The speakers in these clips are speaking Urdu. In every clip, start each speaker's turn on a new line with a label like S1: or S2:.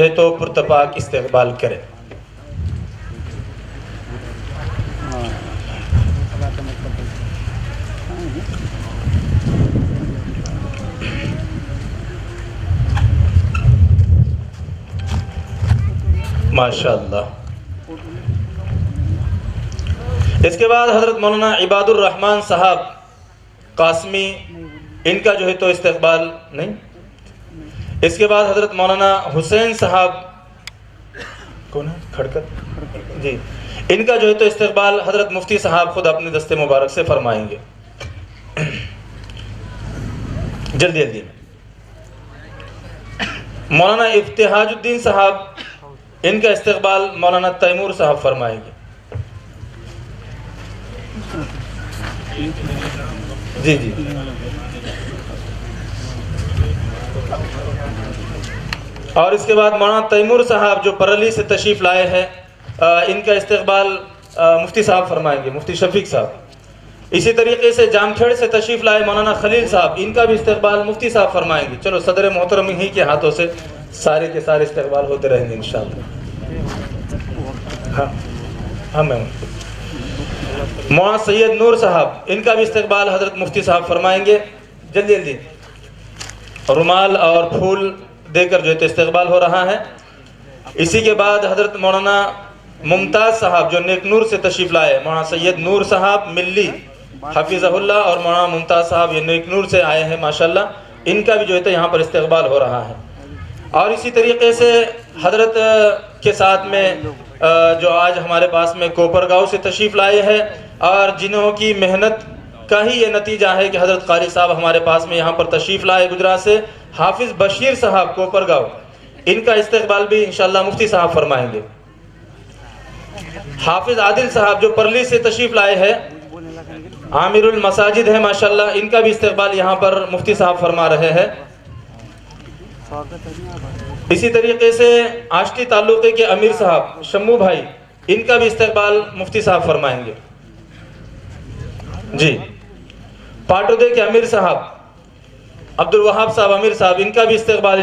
S1: ہے تو پرتپاک استقبال کریں. ماشاءاللہ. اس کے بعد حضرت مولانا عباد الرحمن صاحب قاسمی، ان کا جو ہے تو استقبال نہیں. اس کے بعد حضرت مولانا حسین صاحب کون ہے کھڑکر جی، ان کا جو ہے تو استقبال حضرت مفتی صاحب خود اپنے دست مبارک سے فرمائیں گے. جلدی جلدی. مولانا افتحاج الدین صاحب، ان کا استقبال مولانا تیمور صاحب فرمائیں گے. جی جی. اور اس کے بعد مولانا تیمور صاحب جو پرلی سے تشریف لائے ہیں، ان کا استقبال مفتی صاحب فرمائیں گے، مفتی شفیق صاحب. اسی طریقے سے جام کھیڑ سے تشریف لائے مولانا خلیل صاحب، ان کا بھی استقبال مفتی صاحب فرمائیں گے. چلو صدر محترم ہی کے ہاتھوں سے سارے کے سارے استقبال ہوتے رہیں گے انشاءاللہ. ہاں میم. مولانا سید نور صاحب، ان کا بھی استقبال حضرت مفتی صاحب فرمائیں گے. جلدی جلدی. رومال اور پھول دے کر جو ہے تو استقبال ہو رہا ہے. اسی کے بعد حضرت مولانا ممتاز صاحب جو نیک نور سے تشریف لائے، مولانا سید نور صاحب ملی حفظہ اللہ اور مولانا ممتاز صاحب یہ نیک نور سے آئے ہیں ماشاءاللہ، ان کا بھی جو ہے تو یہاں پر استقبال ہو رہا ہے. اور اسی طریقے سے حضرت کے ساتھ میں جو آج ہمارے پاس میں کوپر گاؤں سے تشریف لائے ہیں اور جنہوں کی محنت کا ہی یہ نتیجہ ہے کہ حضرت قاری صاحب ہمارے پاس میں یہاں پر تشریف لائے گجرات سے، حافظ بشیر صاحب کوپر گاؤں، ان کا استقبال بھی انشاءاللہ مفتی صاحب فرمائیں گے. حافظ عادل صاحب جو پرلی سے تشریف لائے ہیں، عامر المساجد ہے ماشاءاللہ، ان کا بھی استقبال یہاں پر مفتی صاحب فرما رہے ہیں. اسی طریقے سے آشتی تعلقے کے امیر صاحب شمو بھائی، ان کا بھی استقبال مفتی صاحب فرمائیں گے. جی. پاٹودے کے امیر صاحب عبد الوهاب صاحب امیر صاحب، ان کا بھی استقبال.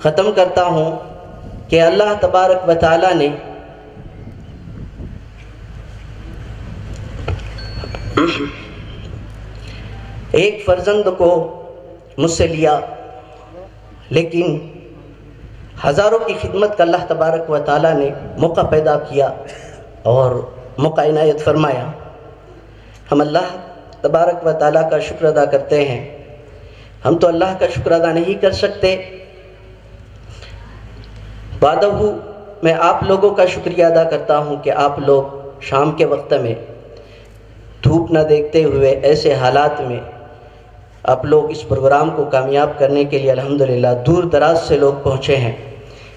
S2: ختم کرتا ہوں کہ اللہ تبارک و تعالیٰ نے ایک فرزند کو مجھ سے لیا، لیکن ہزاروں کی خدمت کا اللہ تبارک و تعالیٰ نے موقع پیدا کیا اور موقع عنایت فرمایا۔ ہم اللہ تبارک و تعالیٰ کا شکر ادا کرتے ہیں۔ ہم تو اللہ کا شکر ادا نہیں کر سکتے، بعدہ میں آپ لوگوں کا شکریہ ادا کرتا ہوں کہ آپ لوگ شام کے وقت میں دھوپ نہ دیکھتے ہوئے ایسے حالات میں آپ لوگ اس پروگرام کو کامیاب کرنے کے لیے الحمدللہ دور دراز سے لوگ پہنچے ہیں۔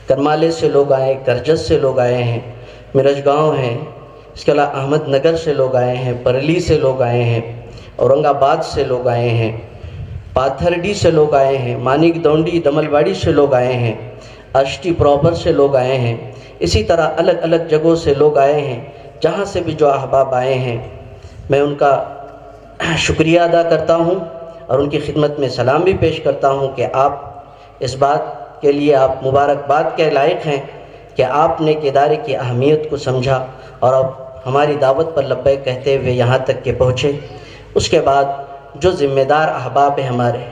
S2: کرمالے سے لوگ آئے، کرجس سے لوگ آئے ہیں، مرج گاؤں ہیں، اس کے علاوہ احمد نگر سے لوگ آئے ہیں، پرلی سے لوگ آئے ہیں، اورنگ آباد سے لوگ آئے ہیں، پاتھرڈی سے لوگ آئے ہیں، مانک دونڈی دمل واڑی سے لوگ آئے ہیں، اشٹی پراپر سے لوگ آئے ہیں، اسی طرح الگ الگ جگہوں سے لوگ آئے ہیں۔ جہاں سے بھی جو احباب آئے ہیں میں ان کا شکریہ ادا کرتا ہوں اور ان کی خدمت میں سلام بھی پیش کرتا ہوں کہ آپ اس بات کے لیے آپ مبارکباد کے لائق ہیں کہ آپ نے ادارے کی اہمیت کو سمجھا اور اب ہماری دعوت پر لبیک کہتے ہوئے یہاں تک کہ پہنچے۔ اس کے بعد جو ذمہ دار احباب ہیں ہمارے،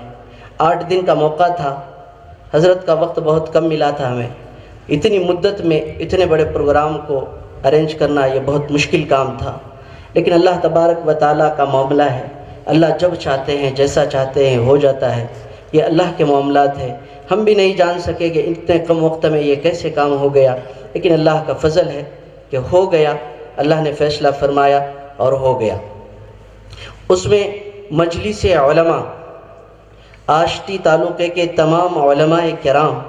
S2: 8 دن کا موقع تھا، حضرت کا وقت بہت کم ملا تھا ہمیں، اتنی مدت میں اتنے بڑے پروگرام کو ارینج کرنا یہ بہت مشکل کام تھا، لیکن اللہ تبارک و تعالیٰ کا معاملہ ہے۔ اللہ جب چاہتے ہیں جیسا چاہتے ہیں ہو جاتا ہے، یہ اللہ کے معاملات ہیں۔ ہم بھی نہیں جان سکے کہ اتنے کم وقت میں یہ کیسے کام ہو گیا، لیکن اللہ کا فضل ہے کہ ہو گیا، اللہ نے فیصلہ فرمایا اور ہو گیا۔ اس میں مجلس علماء، آشتی تعلقے کے تمام علماء کرام،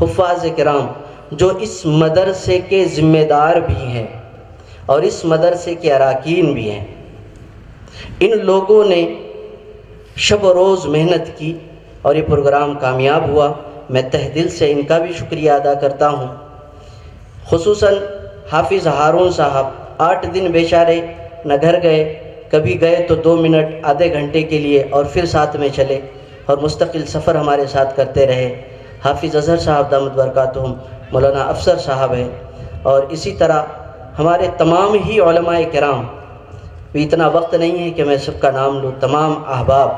S2: حفاظ کرام جو اس مدرسے کے ذمہ دار بھی ہیں اور اس مدرسے کے اراکین بھی ہیں، ان لوگوں نے شب و روز محنت کی اور یہ پروگرام کامیاب ہوا۔ میں تہ دل سے ان کا بھی شکریہ ادا کرتا ہوں، خصوصاً حافظ ہارون صاحب 8 دن بیچارے نہ گھر گئے، کبھی گئے تو 2 منٹ آدھے گھنٹے کے لیے اور پھر ساتھ میں چلے اور مستقل سفر ہمارے ساتھ کرتے رہے۔ حافظ اظہر صاحب دامت برکاتہم، مولانا افسر صاحب ہیں، اور اسی طرح ہمارے تمام ہی علماء کرام، اتنا وقت نہیں ہے کہ میں سب کا نام لوں، تمام احباب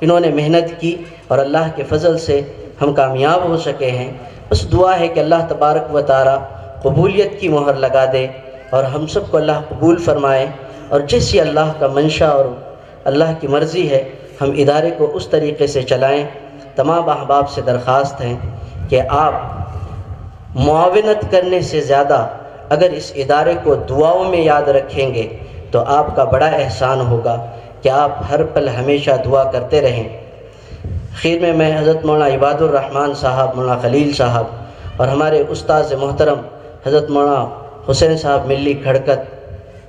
S2: انہوں نے محنت کی اور اللہ کے فضل سے ہم کامیاب ہو سکے ہیں۔ بس دعا ہے کہ اللہ تبارک و تعالی قبولیت کی مہر لگا دے اور ہم سب کو اللہ قبول فرمائے، اور جیسی اللہ کا منشا اور اللہ کی مرضی ہے ہم ادارے کو اس طریقے سے چلائیں۔ تمام احباب سے درخواست ہے کہ آپ معاونت کرنے سے زیادہ اگر اس ادارے کو دعاؤں میں یاد رکھیں گے تو آپ کا بڑا احسان ہوگا کہ آپ ہر پل ہمیشہ دعا کرتے رہیں۔ خیر میں حضرت مولانا عباد الرحمن صاحب، مولانا خلیل صاحب اور ہمارے استاذ محترم حضرت مولانا حسین صاحب ملی کھڑکت،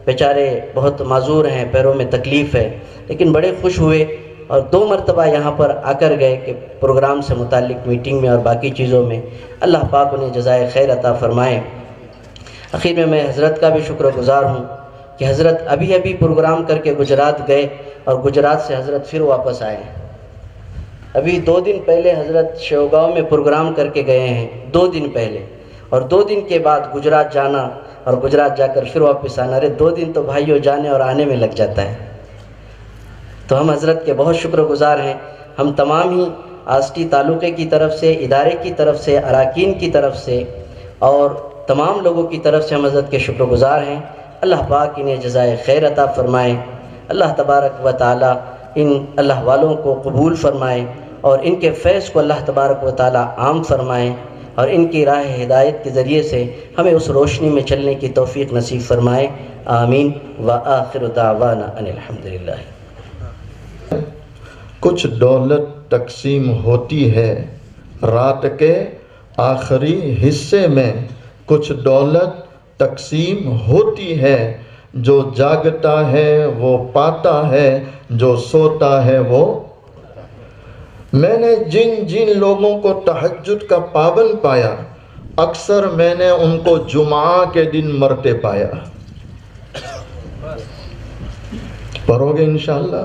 S2: بیچارے بہت معذور ہیں، پیروں میں تکلیف ہے، لیکن بڑے خوش ہوئے اور 2 مرتبہ یہاں پر آ کر گئے کہ پروگرام سے متعلق میٹنگ میں اور باقی چیزوں میں۔ اللہ پاک انہیں جزائے خیر عطا فرمائے۔ آخر میں حضرت کا بھی شکر گزار ہوں کہ حضرت ابھی پروگرام کر کے گجرات گئے اور گجرات سے حضرت پھر واپس آئے ہیں۔ ابھی 2 دن پہلے حضرت شیوگاؤں میں پروگرام کر کے گئے ہیں، 2 دن پہلے، اور 2 دن کے بعد گجرات جانا اور گجرات جا کر پھر واپس آنا، ارے 2 دن تو بھائیوں جانے اور آنے میں لگ جاتا ہے۔ تو ہم حضرت کے بہت شکر گزار ہیں۔ ہم تمام ہی آسٹی تعلقے کی طرف سے، ادارے کی طرف سے، اراکین کی طرف سے اور تمام لوگوں کی طرف سے ہم حضرت کے شکر گزار ہیں۔ اللہ پاک انہیں جزائے خیر عطا فرمائے، اللہ تبارک و تعالی ان اللہ والوں کو قبول فرمائے اور ان کے فیض کو اللہ تبارک و تعالی عام فرمائے، اور ان کی راہ ہدایت کے ذریعے سے ہمیں اس روشنی میں چلنے کی توفیق نصیب فرمائے۔ آمین وآخر دعوانا ان الحمدللہ۔
S3: کچھ دولت تقسیم ہوتی ہے رات کے آخری حصے میں، کچھ دولت تقسیم ہوتی ہے، جو جاگتا ہے وہ پاتا ہے، جو سوتا ہے وہ۔ میں نے جن لوگوں کو تہجد کا پابند پایا، اکثر میں نے ان کو جمعہ کے دن مرتے پایا۔ پڑھو گے انشاءاللہ؟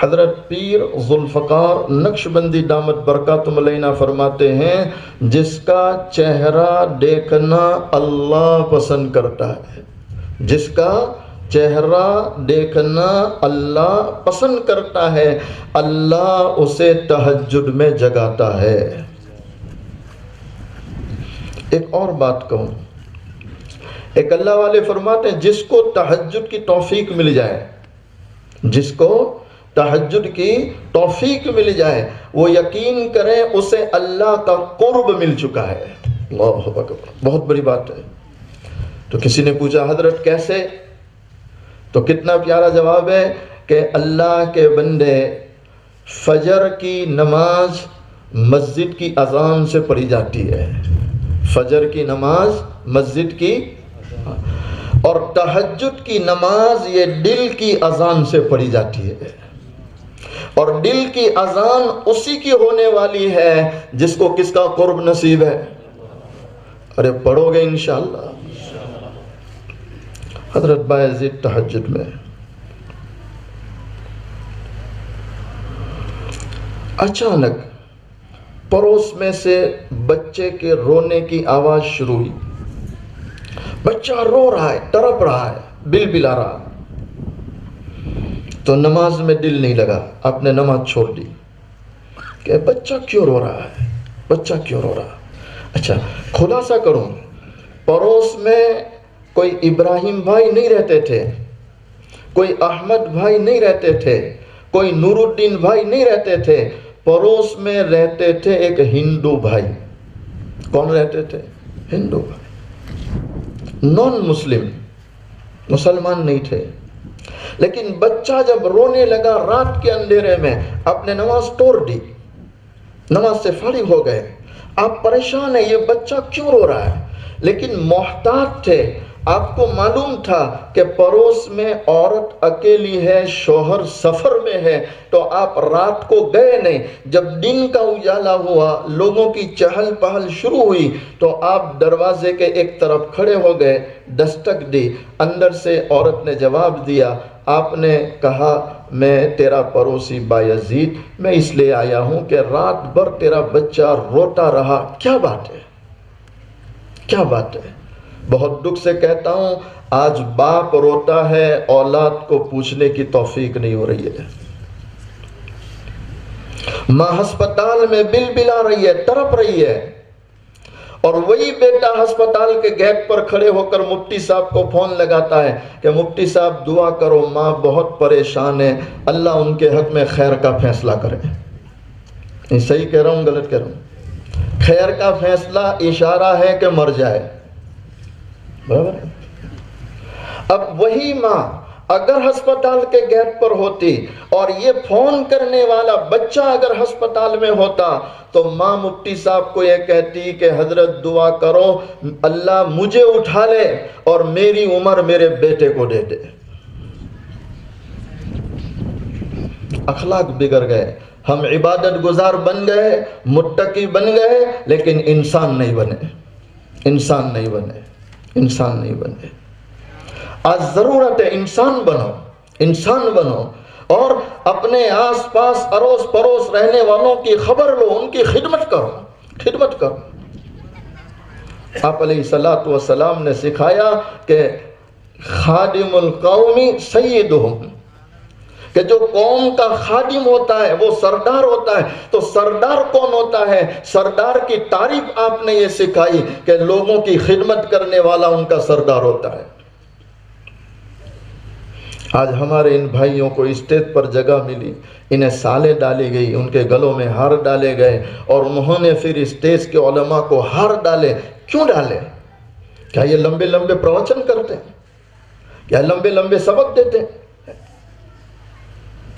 S3: حضرت پیر ذوالفقار نقشبندی دامت برکاتہم علینا فرماتے ہیں جس کا چہرہ دیکھنا اللہ پسند کرتا ہے، جس کا چہرہ دیکھنا اللہ پسند کرتا ہے، اللہ اسے تہجد میں جگاتا ہے۔ ایک اور بات کہوں، ایک اللہ والے فرماتے ہیں جس کو تہجد کی توفیق مل جائے، جس کو تہجد کی توفیق مل جائے، وہ یقین کریں اسے اللہ کا قرب مل چکا ہے۔ اللہ اکبر، بہت بڑی بات ہے۔ تو کسی نے پوچھا حضرت کیسے؟ تو کتنا پیارا جواب ہے کہ اللہ کے بندے فجر کی نماز مسجد کی اذان سے پڑھی جاتی ہے، فجر کی نماز مسجد کی، اور تہجد کی نماز یہ دل کی اذان سے پڑھی جاتی ہے، اور دل کی اذان اسی کی ہونے والی ہے جس کو کس کا قرب نصیب ہے؟ ارے پڑھو گے انشاءاللہ؟ حضرت بایزید تہجد میں اچانک پڑوس میں سے بچے کے رونے کی آواز شروع ہوئی، بچہ رو رہا ہے، تڑپ رہا ہے، بل بلا رہا، تو نماز میں دل نہیں لگا، آپ نے نماز چھوڑ دی کہ بچہ کیوں رو رہا ہے، بچہ کیوں رو رہا۔ اچھا خلاصہ کروں، پڑوس میں کوئی ابراہیم بھائی نہیں رہتے تھے، کوئی احمد بھائی نہیں رہتے تھے، کوئی نور الدین بھائی نہیں رہتے تھے، پڑوس میں رہتے تھے ایک ہندو بھائی۔ کون رہتے تھے؟ ہندو بھائی، نان مسلم، مسلمان نہیں تھے، لیکن بچہ جب رونے لگا رات کے اندھیرے میں، آپ نے نماز توڑ دی، نماز سے فارغ ہو گئے، آپ پریشان ہیں یہ بچہ کیوں رو رہا ہے، لیکن محتاط تھے، آپ کو معلوم تھا کہ پڑوس میں عورت اکیلی ہے، شوہر سفر میں ہے، تو آپ رات کو گئے نہیں۔ جب دن کا اجالا ہوا، لوگوں کی چہل پہل شروع ہوئی، تو آپ دروازے کے ایک طرف کھڑے ہو گئے، دستک دی، اندر سے عورت نے جواب دیا، آپ نے کہا میں تیرا پڑوسی بایزید، میں اس لیے آیا ہوں کہ رات بھر تیرا بچہ روتا رہا، کیا بات ہے، کیا بات ہے؟ بہت دکھ سے کہتا ہوں آج باپ روتا ہے، اولاد کو پوچھنے کی توفیق نہیں ہو رہی ہے، ماں ہسپتال میں بل بلا رہی ہے، تڑپ رہی ہے، اور وہی بیٹا ہسپتال کے گیٹ پر کھڑے ہو کر مفتی صاحب کو فون لگاتا ہے کہ مفتی صاحب دعا کرو، ماں بہت پریشان ہے، اللہ ان کے حق میں خیر کا فیصلہ کرے۔ یہ صحیح کہہ رہا ہوں غلط کہہ رہا ہوں؟ خیر کا فیصلہ اشارہ ہے کہ مر جائے، برابر ہے؟ اب وہی ماں اگر ہسپتال کے گیٹ پر ہوتی اور یہ فون کرنے والا بچہ اگر ہسپتال میں ہوتا تو ماں مفتی صاحب کو یہ کہتی کہ حضرت دعا کرو اللہ مجھے اٹھا لے اور میری عمر میرے بیٹے کو دے دے۔ اخلاق بگڑ گئے، ہم عبادت گزار بن گئے، متقی بن گئے، لیکن انسان نہیں بنے، انسان نہیں بنے، انسان نہیں بنے۔ آج ضرورت ہے انسان بنو، انسان بنو، اور اپنے آس پاس اڑوس پڑوس رہنے والوں کی خبر لو، ان کی خدمت کرو، خدمت کرو۔ آپ علیہ الصلوۃ والسلام نے سکھایا کہ خادم القوم سیدہم، کہ جو قوم کا خادم ہوتا ہے وہ سردار ہوتا ہے۔ تو سردار کون ہوتا ہے؟ سردار کی تعریف آپ نے یہ سکھائی کہ لوگوں کی خدمت کرنے والا ان کا سردار ہوتا ہے۔ آج ہمارے ان بھائیوں کو اسٹیج پر جگہ ملی، انہیں سالیں ڈالی گئی، ان کے گلوں میں ہار ڈالے گئے، اور انہوں نے پھر اسٹیج کے علماء کو ہار ڈالے۔ کیوں ڈالے؟ کیا یہ لمبے لمبے پروچن کرتے ہیں؟ کیا لمبے لمبے سبق دیتے ہیں؟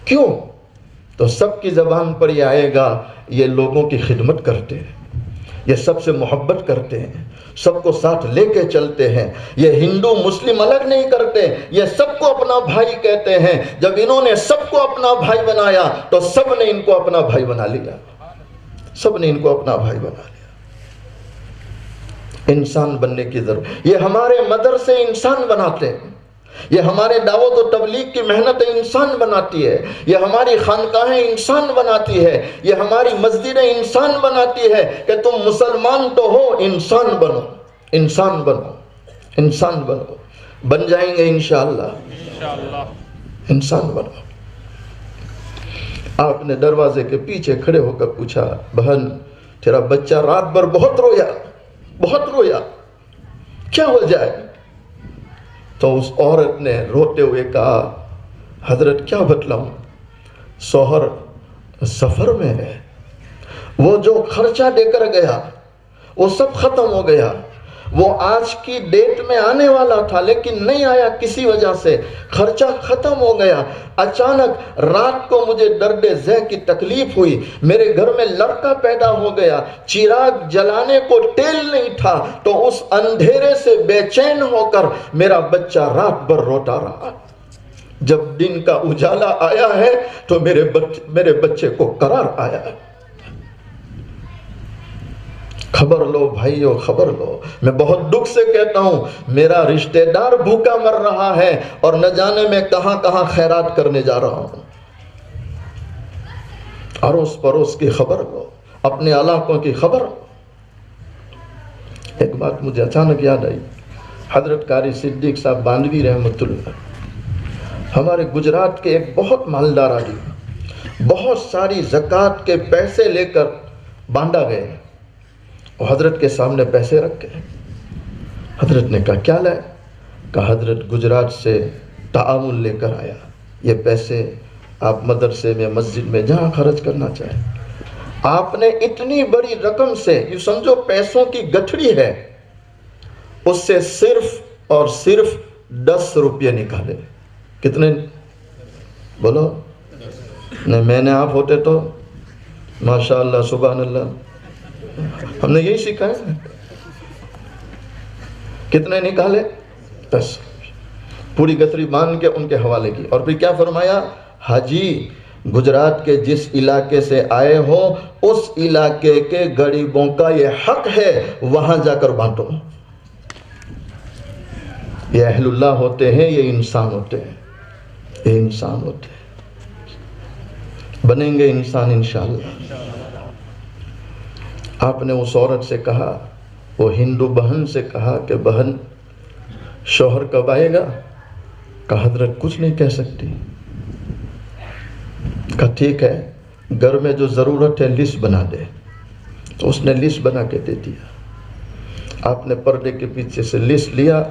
S3: کیوں؟ تو سب کی زبان پر یہ آئے گا یہ لوگوں کی خدمت کرتے ہیں، یہ سب سے محبت کرتے ہیں، سب کو ساتھ لے کے چلتے ہیں، یہ ہندو مسلم الگ نہیں کرتے، یہ سب کو اپنا بھائی کہتے ہیں۔ جب انہوں نے سب کو اپنا بھائی بنایا تو سب نے ان کو اپنا بھائی بنا لیا، سب نے ان کو اپنا بھائی بنا لیا۔ انسان بننے کی ضرورت، یہ ہمارے مدرسے انسان بناتے ہیں، یہ ہمارے دعوت و تبلیغ کی محنتیں انسان بناتی ہے، یہ ہماری خانقاہیں انسان بناتی ہے، یہ ہماری مسجدیں انسان بناتی ہے کہ تم مسلمان تو ہو، انسان بنو، انسان بنو، انسان بنو، بن جائیں گے انشاءاللہ، انسان بنو۔ آپ نے دروازے کے پیچھے کھڑے ہو کر پوچھا، بہن تیرا بچہ رات بھر بہت رویا، بہت رویا، کیا ہو جائے؟ تو اس عورت نے روتے ہوئے کہا، حضرت کیا بتلاؤں، شوہر سفر میں ہے، وہ جو خرچہ دے کر گیا وہ سب ختم ہو گیا، وہ آج کی ڈیٹ میں آنے والا تھا لیکن نہیں آیا، کسی وجہ سے خرچہ ختم ہو گیا۔ اچانک رات کو مجھے درد ذہ کی تکلیف ہوئی، میرے گھر میں لڑکا پیدا ہو گیا، چراغ جلانے کو تیل نہیں تھا، تو اس اندھیرے سے بے چین ہو کر میرا بچہ رات بھر روتا رہا۔ جب دن کا اجالا آیا ہے تو میرے بچے کو قرار آیا ہے۔ خبر لو بھائیو، خبر لو، میں بہت دکھ سے کہتا ہوں، میرا رشتہ دار بھوکا مر رہا ہے اور نہ جانے میں کہاں کہاں خیرات کرنے جا رہا ہوں۔ اڑوس پڑوس کی خبر لو، اپنے علاقوں کی خبر لو۔ ایک بات مجھے اچانک یاد آئی، حضرت قاری صدیق صاحب باندوی رحمۃ اللہ ہمارے گجرات کے ایک بہت مالدار آدمی، بہت ساری زکوٰۃ کے پیسے لے کر باندھا گئے، اور حضرت کے سامنے پیسے رکھ گئے۔ حضرت نے کہا کیا لائے؟ کہا حضرت گجرات سے تعاون لے کر آیا، یہ پیسے آپ مدرسے میں مسجد میں جہاں خرچ کرنا چاہیں۔ آپ نے اتنی بڑی رقم سے، یہ سمجھو پیسوں کی گٹھڑی ہے، اس سے صرف اور صرف 10 روپے نکالے۔ کتنے؟ بولو، نہیں میں نے آپ ہوتے تو ماشاءاللہ سبحان اللہ، ہم نے یہی سیکھا ہے۔ کتنے نکالے؟ 10۔ پوری گتری باندھ کے ان کے حوالے کی، اور پھر کیا فرمایا؟ حاجی گجرات کے جس علاقے سے آئے ہو اس علاقے کے غریبوں کا یہ حق ہے، وہاں جا کر بانٹو۔ یہ اہل اللہ ہوتے ہیں، یہ انسان ہوتے ہیں، یہ انسان ہوتے ہیں، بنیں گے انسان انشاءاللہ۔ آپ نے اس عورت سے کہا، وہ ہندو بہن سے کہا کہ بہن شوہر کب آئے گا؟ کہا حضرت کچھ نہیں کہہ سکتی۔ کہا ٹھیک ہے، گھر میں جو ضرورت ہے لسٹ بنا دے۔ تو اس نے لسٹ بنا کے دے دیا۔ آپ نے پردے کے پیچھے سے لسٹ لیا،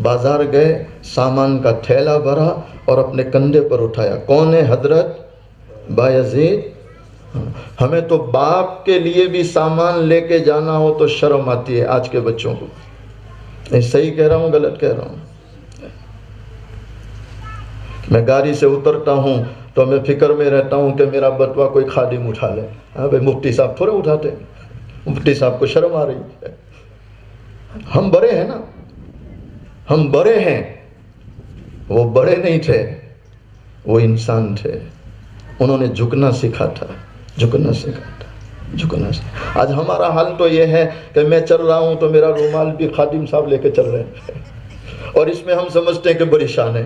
S3: بازار گئے، سامان کا تھیلا بھرا اور اپنے کندھے پر اٹھایا۔ کون ہے؟ حضرت بایزید۔ ہمیں تو باپ کے لیے بھی سامان لے کے جانا ہو تو شرم آتی ہے آج کے بچوں کو۔ نہیں صحیح کہہ رہا ہوں غلط کہہ رہا ہوں؟ میں گاڑی سے اترتا ہوں تو میں فکر میں رہتا ہوں کہ میرا بٹوا کوئی خادم اٹھا لے۔ ہاں بھائی مفتی صاحب تھوڑے اٹھاتے، مفتی صاحب کو شرم آ رہی ہے۔ ہم بڑے ہیں نا، ہم بڑے ہیں، وہ بڑے نہیں تھے، وہ انسان تھے، انہوں نے جھکنا سیکھا تھا، جھکنا سیکھا تھا، جھکنا سیکھا۔ آج ہمارا حال تو یہ ہے کہ میں چل رہا ہوں تو میرا رومال بھی خادم صاحب لے کے چل رہے ہیں، اور اس میں ہم سمجھتے ہیں کہ بڑی شان ہے۔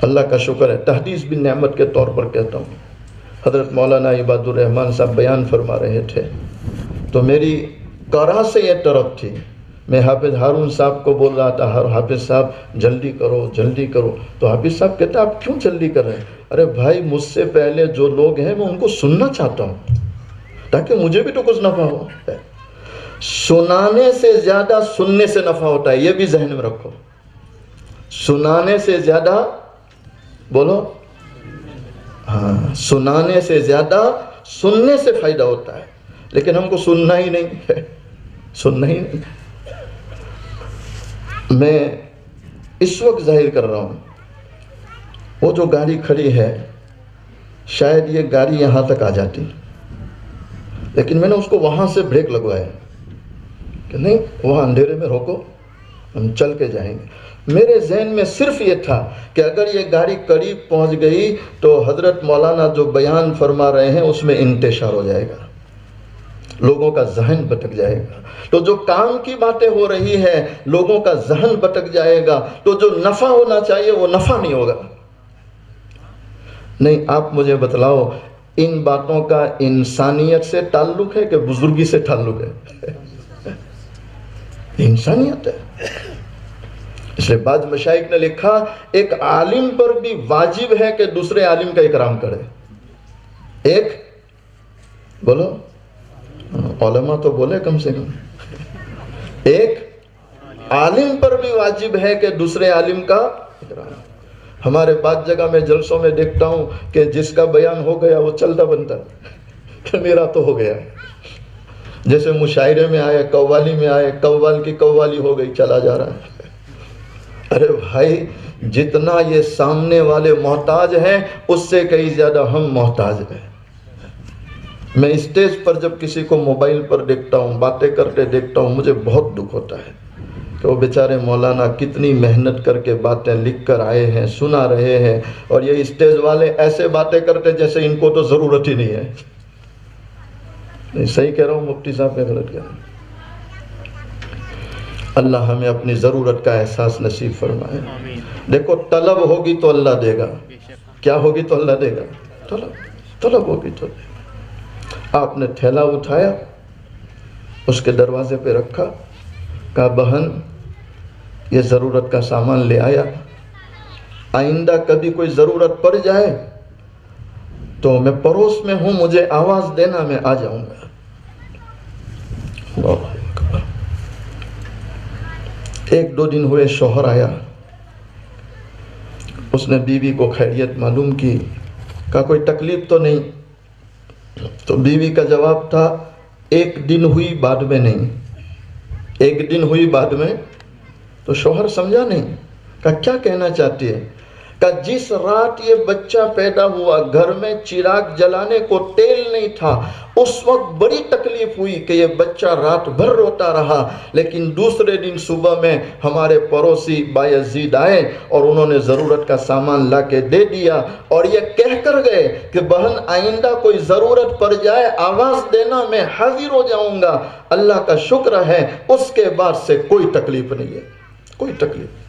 S3: اللہ کا شکر ہے، تحدیث بن نعمت کے طور پر کہتا ہوں، حضرت مولانا عباد الرحمن صاحب بیان فرما رہے تھے تو میری قرا سے یہ طرف تھی، میں حافظ ہارون صاحب کو بول رہا تھا، حافظ صاحب جلدی کرو جلدی کرو، تو حافظ صاحب کہتے ہیں آپ کیوں جلدی کر رہے ہیں؟ ارے بھائی مجھ سے پہلے جو لوگ ہیں میں ان کو سننا چاہتا ہوں تاکہ مجھے بھی تو کچھ نفع ہو۔ سنانے سے زیادہ سننے سے نفع ہوتا ہے، یہ بھی ذہن میں رکھو۔ سنانے سے زیادہ، بولو، ہاں سنانے سے زیادہ سننے سے فائدہ ہوتا ہے، لیکن ہم کو سننا ہی نہیں ہے، سننا ہی نہیں۔ میں اس وقت ظاہر کر رہا ہوں، وہ جو گاڑی کھڑی ہے شاید یہ گاڑی یہاں تک آ جاتی، لیکن میں نے اس کو وہاں سے بریک لگوایا کہ نہیں وہاں اندھیرے میں روکو، ہم چل کے جائیں گے۔ میرے ذہن میں صرف یہ تھا کہ اگر یہ گاڑی قریب پہنچ گئی تو حضرت مولانا جو بیان فرما رہے ہیں اس میں انتشار ہو جائے گا، لوگوں کا ذہن بھٹک جائے گا. تو جو کام کی باتیں ہو رہی ہے لوگوں کا ذہن بھٹک جائے گا. تو جو نفع ہونا چاہیے وہ نفع نہیں ہوگا. نہیں، آپ مجھے بتلاؤ ان باتوں کا انسانیت سے تعلق ہے کہ بزرگی سے تعلق ہے؟ انسانیت ہے. اس لیے بعض مشائخ نے لکھا ایک عالم پر بھی واجب ہے کہ دوسرے عالم کا اکرام کرے. ایک بولو، علماء تو بولے کم سے کم. ایک عالم پر بھی واجب ہے کہ دوسرے عالم کا اکرام. ہمارے بعض جگہ میں جلسوں میں دیکھتا ہوں کہ جس کا بیان ہو گیا وہ چلتا بنتا کہ میرا تو ہو گیا. جیسے مشاعرے میں آئے، قوالی میں آئے، قوال کی قوالی ہو گئی، چلا جا رہا ہے. ارے بھائی، جتنا یہ سامنے والے محتاج ہیں اس سے کئی زیادہ ہم محتاج ہیں. میں اسٹیج پر جب کسی کو موبائل پر دیکھتا ہوں، باتیں کرتے دیکھتا ہوں، مجھے بہت دکھ ہوتا ہے کہ وہ بیچارے مولانا کتنی محنت کر کے باتیں لکھ کر آئے ہیں، سنا رہے ہیں، اور یہ اسٹیج والے ایسے باتیں کرتے جیسے ان کو تو ضرورت ہی نہیں ہے. نہیں، صحیح کہہ رہا ہوں مفتی صاحب میں غلط کہہ رہا ہوں؟ اللہ ہمیں اپنی ضرورت کا احساس نصیب فرمائے. دیکھو، طلب ہوگی تو اللہ دے گا. کیا ہوگی تو اللہ دے گا؟ طلب ہوگی تو دے گا. آپ نے تھیلا اٹھایا، اس کے دروازے پہ رکھا، کہا بہن یہ ضرورت کا سامان لے آیا، آئندہ کبھی کوئی ضرورت پڑ جائے تو میں پڑوس میں ہوں، مجھے آواز دینا، میں آ جاؤں گا. اللہ اکبر. ایک دو دن ہوئے، شوہر آیا، اس نے بیوی کو خیریت معلوم کی، کہا کوئی تکلیف تو نہیں؟ تو بیوی کا جواب تھا ایک دن ہوئی بعد میں نہیں. ایک دن ہوئی بعد میں. تو شوہر سمجھا نہیں، کہا کیا کہنا چاہتی ہے؟ کہا جس رات یہ بچہ پیدا ہوا گھر میں چراغ جلانے کو تیل نہیں تھا، اس وقت بڑی تکلیف ہوئی کہ یہ بچہ رات بھر روتا رہا، لیکن دوسرے دن صبح میں ہمارے پڑوسی بایزید آئے اور انہوں نے ضرورت کا سامان لا کے دے دیا، اور یہ کہہ کر گئے کہ بہن آئندہ کوئی ضرورت پڑ جائے آواز دینا، میں حاضر ہو جاؤں گا. اللہ کا شکر ہے اس کے بعد سے کوئی تکلیف نہیں ہے، کوئی تکلیف.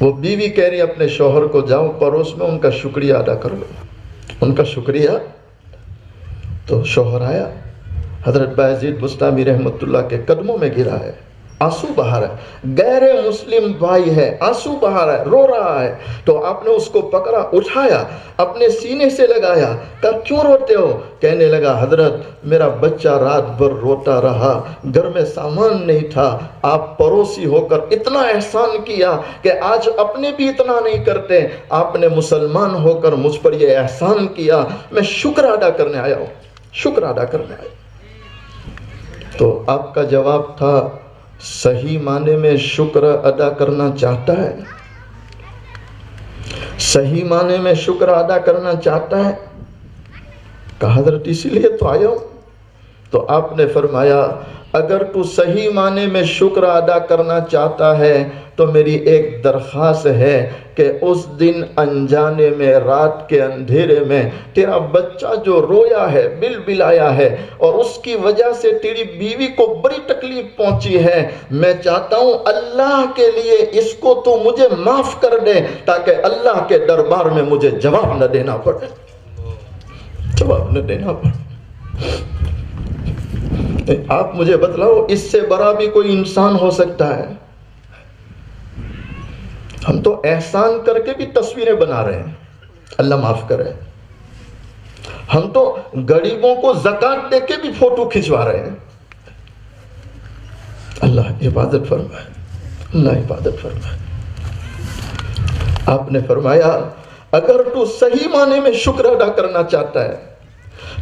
S3: وہ بیوی کہہ رہی اپنے شوہر کو جاؤ پڑوس میں ان کا شکریہ ادا کر لو، ان کا شکریہ. تو شوہر آیا، حضرت بایزید بستامی رحمت اللہ کے قدموں میں گرا ہے، آنسو بہا رہا ہے، غیر مسلم بھائی ہے، آنسو بہا رہا ہے، رو رہا ہے. تو آپ نے اس کو پکڑا، اٹھایا، اپنے سینے سے لگایا، کہا کیوں روتے ہو؟ کہنے لگا حضرت میرا بچہ رات بھر روتا رہا، گھر میں سامان نہیں تھا، آپ پڑوسی ہو کر اتنا احسان کیا کہ آج اپنے بھی اتنا نہیں کرتے، آپ نے مسلمان ہو کر مجھ پر یہ احسان کیا، میں شکر ادا کرنے آیا ہوں، شکر ادا کرنے آیا. تو آپ کا جواب تھا صحیح معنی میں شکر ادا کرنا چاہتا ہے؟ صحیح معنی میں شکر ادا کرنا چاہتا ہے؟ کہا حضرت اسی لیے تو آیا ہوں. تو آپ نے فرمایا اگر تو صحیح معنی میں شکر ادا کرنا چاہتا ہے تو میری ایک درخواست ہے کہ اس دن انجانے میں رات کے اندھیرے میں تیرا بچہ جو رویا ہے، بل بلایا ہے، اور اس کی وجہ سے تیری بیوی کو بڑی تکلیف پہنچی ہے، میں چاہتا ہوں اللہ کے لیے اس کو تو مجھے معاف کر دے تاکہ اللہ کے دربار میں مجھے جواب نہ دینا پڑے، جواب نہ دینا پڑے. آپ مجھے بتلاؤ اس سے بڑا بھی کوئی انسان ہو سکتا ہے؟ ہم تو احسان کر کے بھی تصویریں بنا رہے ہیں، اللہ معاف کرے. ہم تو غریبوں کو زکوٰۃ دے کے بھی فوٹو کھنچوا رہے ہیں. اللہ حفاظت فرمائے، اللہ حفاظت فرمائے. آپ نے فرمایا اگر تو صحیح معنی میں شکر ادا کرنا چاہتا ہے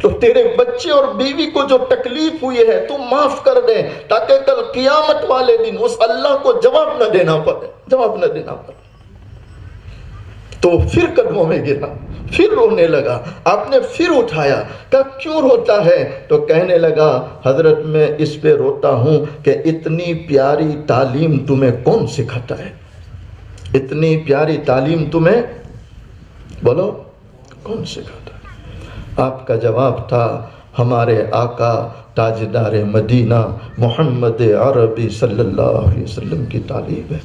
S3: تو تیرے بچے اور بیوی کو جو تکلیف ہوئی ہے تو معاف کر دے تاکہ کل قیامت والے دن اس اللہ کو جواب نہ دینا پڑے، جواب نہ دینا پڑے. تو پھر قدموں میں گرا، پھر رونے لگا. آپ نے پھر اٹھایا، کہا کیوں روتا ہے؟ تو کہنے لگا حضرت میں اس پہ روتا ہوں کہ اتنی پیاری تعلیم تمہیں کون سکھاتا ہے؟ اتنی پیاری تعلیم تمہیں بولو کون سکھاتا ہے؟ آپ کا جواب تھا ہمارے آقا تاجدار مدینہ محمد عربی صلی اللہ علیہ وسلم کی تعلیم ہے۔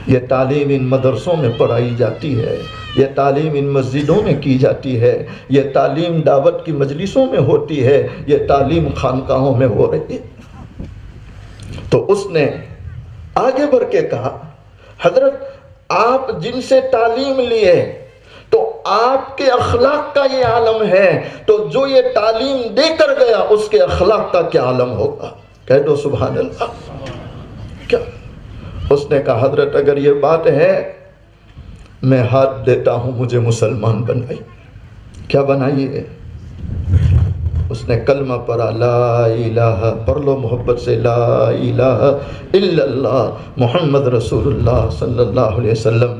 S3: یہ تعلیم ان مدرسوں میں پڑھائی جاتی ہے، یہ تعلیم ان مسجدوں میں کی جاتی ہے، یہ تعلیم دعوت کی مجلسوں میں ہوتی ہے، یہ تعلیم خانقاہوں میں ہو رہی ہے۔ تو اس نے آگے بڑھ کے کہا، حضرت آپ جن سے تعلیم لیے تو آپ کے اخلاق کا یہ عالم ہے، تو جو یہ تعلیم دے کر گیا اس کے اخلاق کا کیا عالم ہوگا؟ کہہ دو سبحان اللہ۔ کیا اس نے کہا، حضرت اگر یہ بات ہے میں ہاتھ دیتا ہوں مجھے مسلمان بنائی۔ کیا بنائیے؟ اس نے کلمہ پڑھا، لا الہ، پڑھ لو محبت سے، لا الہ الا اللہ محمد رسول اللہ صلی اللہ علیہ وسلم۔